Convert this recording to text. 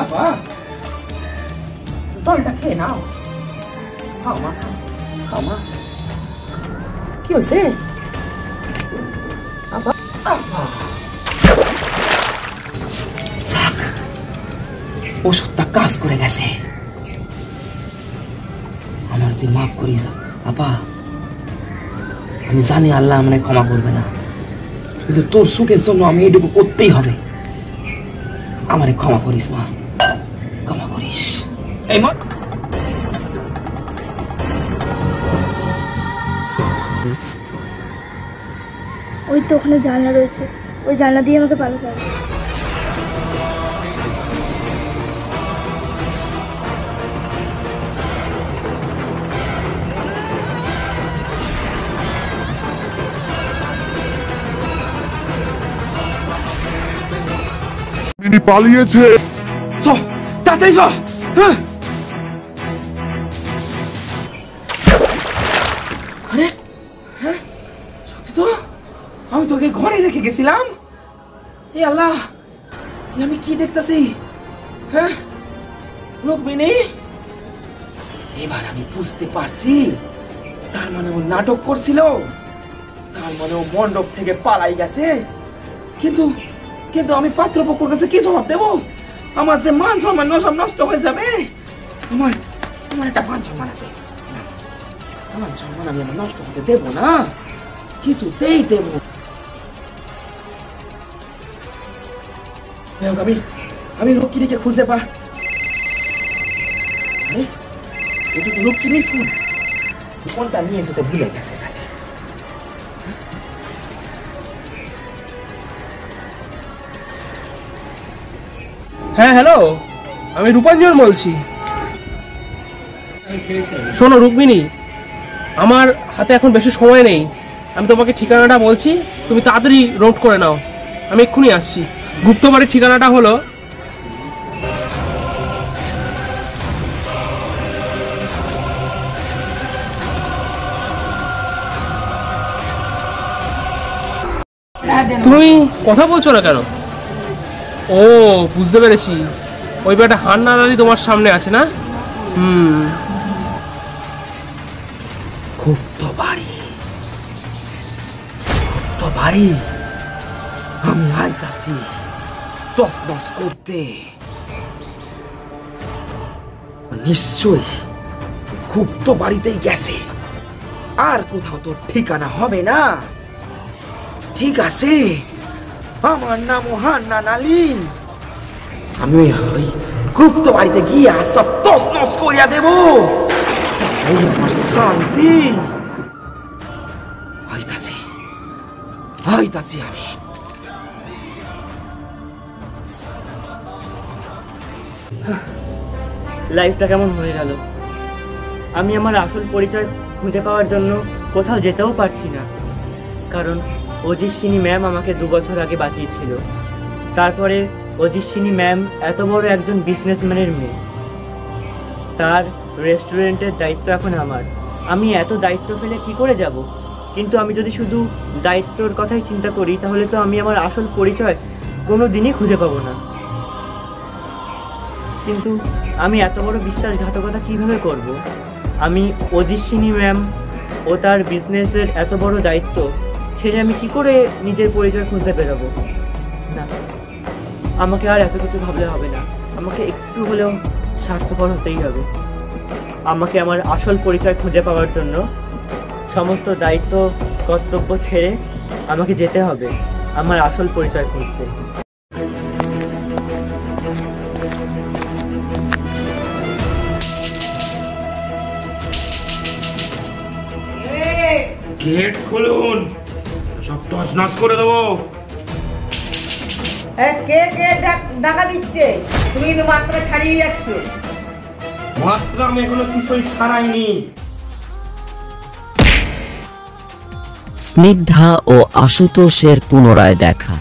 আপা জলটা খেয়ে নাও। খাও মা, খাও মা। কি হয়েছে আপা? ওষুধটা কাজ করে গেছে। আমার তুই মাফ করিস আপা। আমি জানি আল্লাহ আমাকে ক্ষমা করবে না, কিন্তু তোর সুখের জন্য আমি এটুকু করতেই হবে। আমারে ক্ষমা করিস মা, ক্ষমা করিস। এই মা, ওই তো ওখানে জানলা রয়েছে, ওই জানলা দিয়ে আমাকে পালাতে হবে। তিনি পালিয়েছে। তাড়াতাড়ি চল। হ্যাঁ, আরে হ্যাঁ সত্যি তো, আমি তোকে ঘরে রেখে গেছিলাম। এ আল্লাহ, আমি কি দেখতেছি? হ্যাঁ রুক্মিণী, এবার আমি বুঝতে পারছি। তার মানে ও নাটক করছিল, তার মানে ও মণ্ডপ থেকে পালাই গেছে। কিন্তু কিন্তু আমি পাত্রপক্ষের কাছে কি জবাব দেবো? আমার যে মান সম্মান সব নষ্ট হয়ে যাবে। আমার আমার একটা মান সম্মান আছে, মান সম্মান আমি আমার নষ্ট হতে দেবো না, কিছুতেই দেব। আমি রুক্মিণীকে খুঁজে পা। এটা তো রুক্মিণীর ফোন, ফোনটা নিয়ে এসে তো ভুলে গেছে। হ্যাঁ হ্যালো, আমি রূপাঞ্জন বলছি। শোনো রুক্মিণী, আমার হাতে এখন বেশি সময় নেই। আমি তোমাকে ঠিকানাটা বলছি, তুমি তাড়াতাড়ি নোট করে নাও। আমি এক্ষুনি আসছি। গুপ্তবাড়ির ঠিকানাটা হলো তুমি কথা বলছো না কেন? ও বুঝতে পেরেছি, ওই বেটা হান্নার আলী তোমার সামনে আছে না? বাড়ি আমি আইতাছি তছনছ করতে। নিশ্চয়ই গুপ্ত বাড়িতেই গেছে, আর কোথাও তোর ঠিকানা হবে না। ঠিক আছে, আমার নাম হান্নান আলী। আমি ওই গুপ্ত বাড়িতে গিয়ে সব তছনছ করিয়া দেব। আমার শান্তি। আইতাছি আমি। লাইফটা কেমন হয়ে গেল। আমি আমার আসল পরিচয় খুঁজে পাওয়ার জন্য কোথাও যেতেও পারছি না, কারণ ওজিস্বিনী ম্যাম আমাকে 2 বছর আগে বাঁচিয়েছিল। তারপরে ওজিস্বিনী ম্যাম এত বড় একজন বিজনেসম্যানের মেয়ে, তার রেস্টুরেন্টের দায়িত্ব এখন আমার। আমি এত দায়িত্ব ফেলে কি করে যাব? কিন্তু আমি যদি শুধু দায়িত্বর কথাই চিন্তা করি, তাহলে তো আমি আমার আসল পরিচয় কোনো দিনই খুঁজে পাবো না। কিন্তু আমি এত বড় বিশ্বাসঘাতকতা কিভাবে করব? আমি ওজিস্বিনী ম্যাম ও তার বিজনেসের এত বড় দায়িত্ব ছেড়ে আমি কি করে নিজের পরিচয় খুঁজতে বেরোবো? না, আমাকে আর এত কিছু ভাবলে হবে না। আমাকে একটু হলেও স্বার্থপর হতেই হবে। আমাকে আমার আসল পরিচয় খুঁজে পাওয়ার জন্য সমস্ত দায়িত্ব কর্তব্য ছেড়ে আমাকে যেতে হবে আমার আসল পরিচয় খুঁজতে। গেট খুলুন, সব তছনছ করে দেবো। কে কে ডাকা দিচ্ছে? তুমি কিন্তু মাত্রা ছাড়িয়ে যাচ্ছ। মাত্রা আমি এখনো কিছুই ছাড়াইনি। স্নিগ্ধা ও আশুতোষের পুনরায় দেখা।